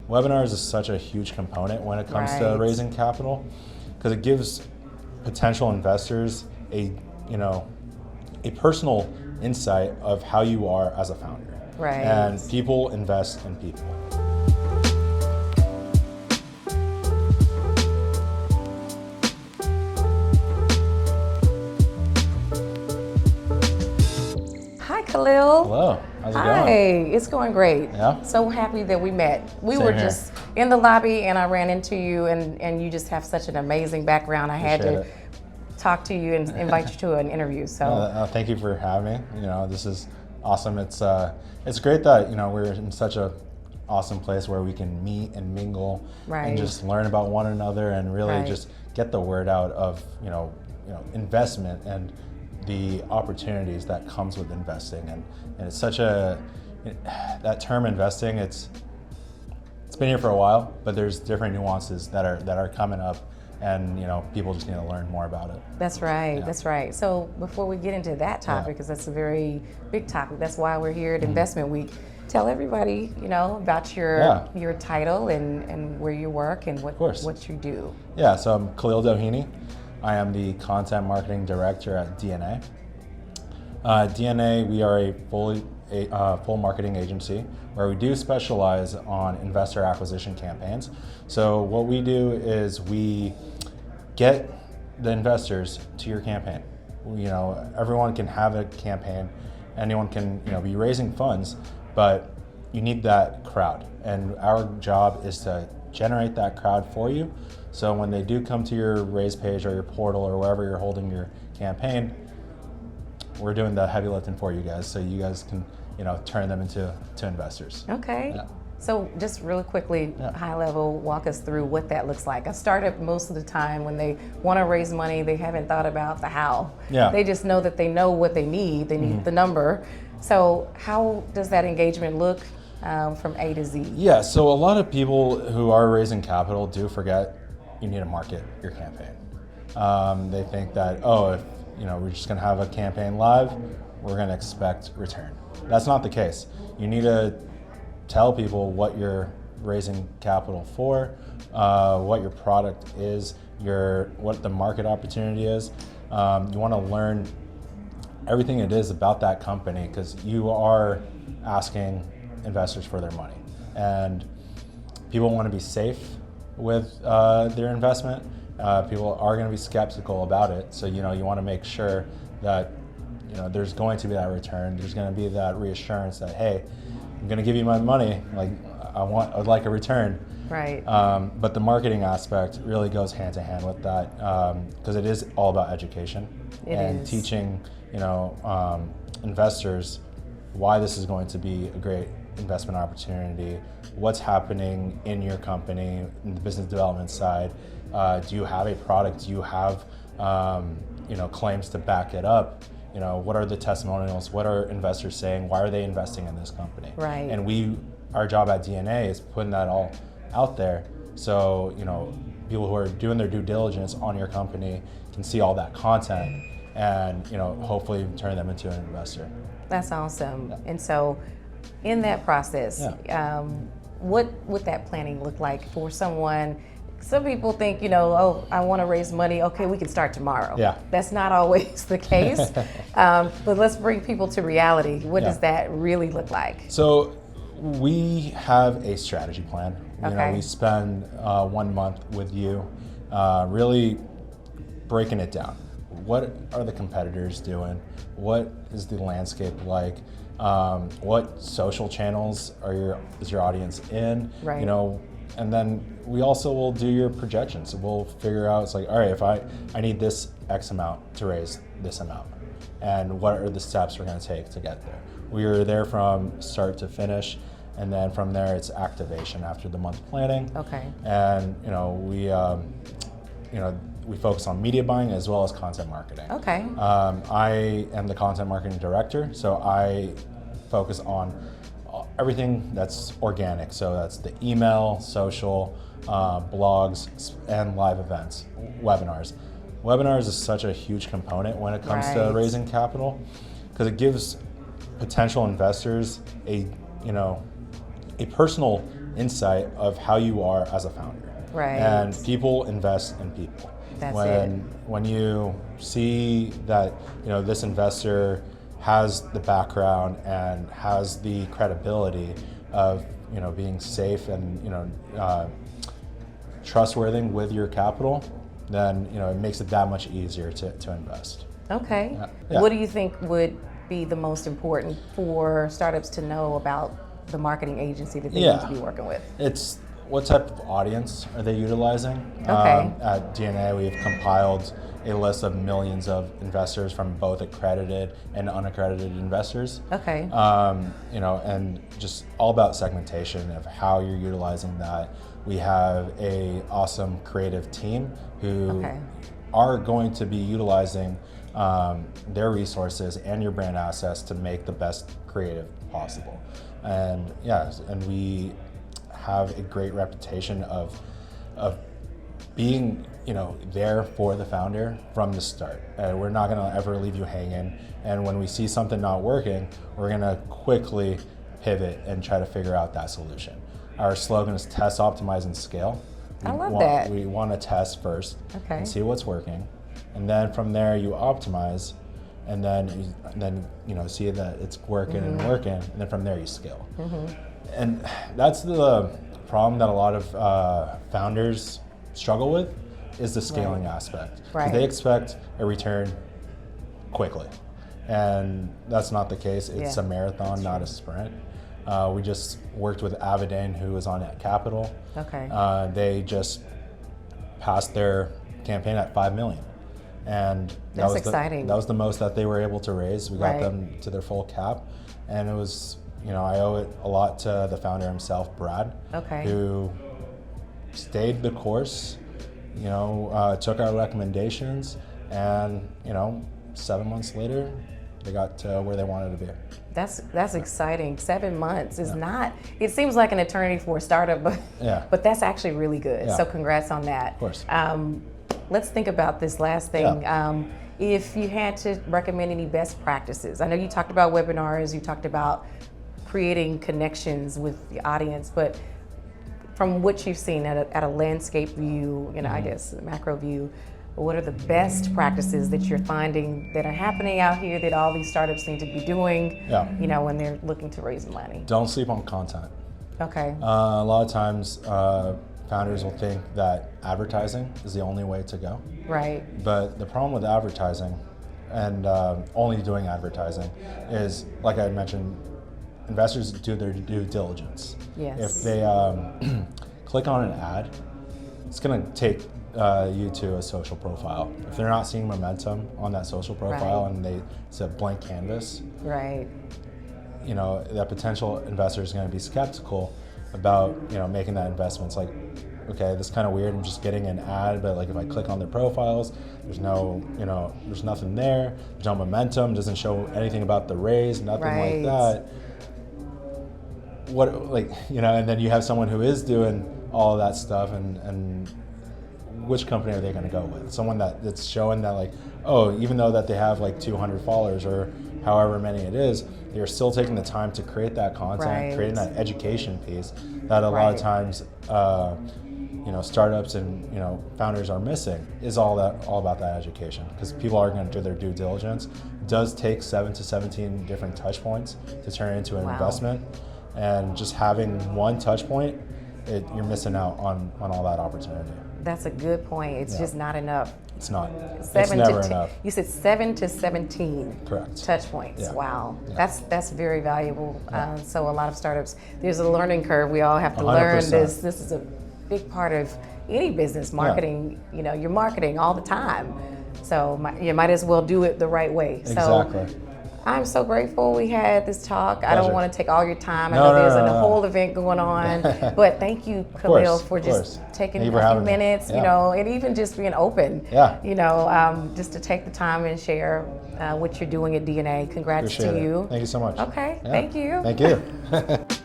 webinars is such a huge component when it comes to Right. raising capital, because it gives potential investors a personal insight of how you are as a founder. Right. And people invest in people. Hi, Khalil. Hello, how's it Hi, going? it's going great. Yeah? So happy that we met. We Same were here. just in the lobby and I ran into you and you just have such an amazing background. I had to Appreciate talk to you and invite you to an interview. So Thank you for having me. This is awesome. It's great that we're in such a awesome place where we can meet and mingle Right. and just learn about one another and really Right. just get the word out of investment and the opportunities that comes with investing. And it's such that term investing, it's been here for a while, but there's different nuances that are coming up, and people just need to learn more about it. that's right, Yeah. that's right. So before we get into that topic, because that's a very big topic, that's why we're here at Investment Week. Tell everybody, about your title and where you work and what you do. Yeah, so I'm Khalil Doheny. I am the Content Marketing Director at DNA. DNA, we are a full marketing agency where we do specialize on investor acquisition campaigns. So what we do is we get the investors to your campaign. Everyone can have a campaign, anyone can be raising funds, but you need that crowd, and our job is to generate that crowd for you. So when they do come to your raise page or your portal or wherever you're holding your campaign, we're doing the heavy lifting for you guys, so you guys can turn them into investors. Okay. Yeah. So just really quickly, Yeah. high level, walk us through what that looks like. A startup, most of the time when they want to raise money, they haven't thought about the how. Yeah. They just know that they know what they need. They need the number. So how does that engagement look from A to Z? Yeah, so a lot of people who are raising capital do forget you need to market your campaign. They think that, if we're just gonna have a campaign live, we're gonna expect return. That's not the case. You need to tell people what you're raising capital for, what your product is, what the market opportunity is. You wanna learn everything it is about that company, because you are asking investors for their money. And people wanna be safe with their investment. People are going to be skeptical about it, so you want to make sure that there's going to be that return. There's going to be that reassurance that, hey, I'm going to give you my money. Like I'd like a return. Right. But the marketing aspect really goes hand to hand with that, because it is all about education and is. teaching investors why this is going to be a great investment opportunity, what's happening in your company, in the business development side. Do you have a product? Do you have claims to back it up? What are the testimonials? What are investors saying? Why are they investing in this company? Right. And our job at DNA is putting that all out there, so people who are doing their due diligence on your company can see all that content and hopefully turn them into an investor. That's awesome. Yeah. And so in that process, Yeah. what would that planning look like for someone? Some people think, I want to raise money. Okay, we can start tomorrow. Yeah. That's not always the case. But let's bring people to reality. What Yeah. does that really look like? So we have a strategy plan. Okay. We spend 1 month with you, really breaking it down. What are the competitors doing? What is the landscape like? What social channels is your audience in? Right. And then we also will do your projections. We'll figure out, it's like, all right, if I need this X amount to raise this amount, and what are the steps we're going to take to get there? We are there from start to finish, and then from there it's activation after the month planning. Okay. And we focus on media buying as well as content marketing. Okay. I am the content marketing director, so I focus on everything that's organic. So that's the email, social, blogs, and live events, webinars. Webinars is such a huge component when it comes to Right. raising capital, because it gives potential investors a personal insight of how you are as a founder. Right. And people invest in people. That's when you see that, you know, this investor has the background and has the credibility of, you know, being safe and, you know, trustworthy with your capital, then, you know, it makes it that much easier to invest. Okay. Yeah. What do you think would be the most important for startups to know about the marketing agency that they need to be working with? It's what type of audience are they utilizing? Okay. At DNA, we've compiled a list of millions of investors from both accredited and unaccredited investors. Okay. You know, and just all about segmentation of how you're utilizing that. We have a awesome creative team who are going to be utilizing their resources and your brand assets to make the best creative possible. And and we have a great reputation of being, you know, there for the founder from the start. We're not going to ever leave you hanging. And when we see something not working, we're going to quickly pivot and try to figure out that solution. Our slogan is test, optimize, and scale. I love that. We want to test first and see what's working, and then from there you optimize, and then you know, see that it's working and working, and then from there you scale. And that's the problem that a lot of founders struggle with, is the scaling aspect. They expect a return quickly, and that's not the case. It's a marathon, not a sprint. We just worked with Avidane, who was on at Capital. They just passed their campaign at 5 million. And that's exciting. That was the most that they were able to raise. We got them to their full cap. And it was, you know, I owe it a lot to the founder himself, Brad, who stayed the course, you know, took our recommendations, and, you know, 7 months later, they got to where they wanted to be. That's exciting. 7 months is not, it seems like an eternity for a startup, but that's actually really good. So congrats on that. Of course. Let's think about this last thing. If you had to recommend any best practices, I know you talked about webinars, you talked about creating connections with the audience, but from what you've seen at a landscape view, you know, I guess macro view, what are the best practices that you're finding that are happening out here that all these startups need to be doing, you know, when they're looking to raise money? Don't sleep on content. Okay. A lot of times founders will think that advertising is the only way to go. Right. But the problem with advertising and only doing advertising is, like I mentioned, investors do their due diligence. If they click on an ad, it's going to take you to a social profile. If they're not seeing momentum on that social profile and it's a blank canvas, you know, that potential investor is going to be skeptical about, you know, making that investment. It's like, okay, this is kind of weird. I'm just getting an ad, but like if I click on their profiles, there's no, you know, there's nothing there. There's no momentum. Doesn't show anything about the raise. Nothing like that. What, like, you know, and then you have someone who is doing all of that stuff, and which company are they going to go with? Someone that's showing that, like, oh, even though that they have like 200 followers or however many it is, they're still taking the time to create that content, creating that education piece that a lot of times, you know, startups and, you know, founders are missing, is all about that education, because people are going to do their due diligence. It does take 7 to 17 different touch points to turn into an investment, and just having one touch point, you're missing out on all that opportunity. That's a good point. It's just not enough. It's not. It's never enough. You said 7 to 17 touch points. Wow, that's very valuable. So a lot of startups, there's a learning curve. We all have to 100%. Learn this. This is a big part of any business marketing. You know, you're marketing all the time, so you might as well do it the right way. Exactly. So I'm so grateful we had this talk. Pleasure. I don't want to take all your time. I know there's a whole event going on, but thank you, Khalil, for just taking a few minutes, you know, and even just being open, you know, just to take the time and share what you're doing at DNA. Congrats to you. Thank you so much. Okay, thank you. Thank you.